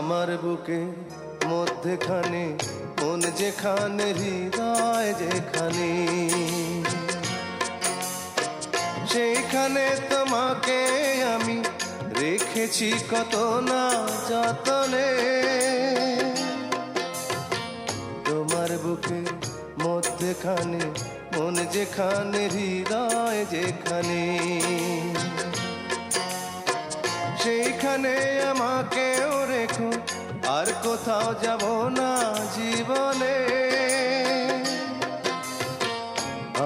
আমার বুকে মধ্যখানে মন যেখানে হৃদয় যেখানে, সেইখানে তোমাকে আমি রেখেছি কত না যতনে। তোমার বুকে মধ্যখানে মন যেখানে হৃদয় যেখানে, সেইখানে আমাকেও রেখো, আর কোথাও যাব না জীবনে।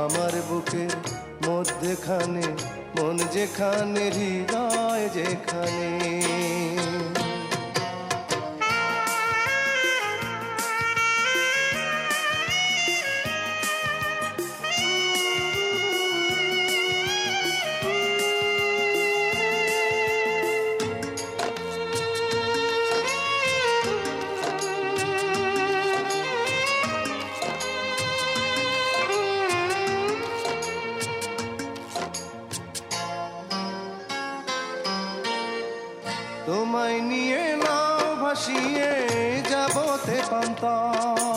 আমার বুকে মধ্যখানে মন যেখানে হৃদয় যেখানে। তোমায় নিয়ে নাও ভাসিয়ে যাবো তেপান্তর,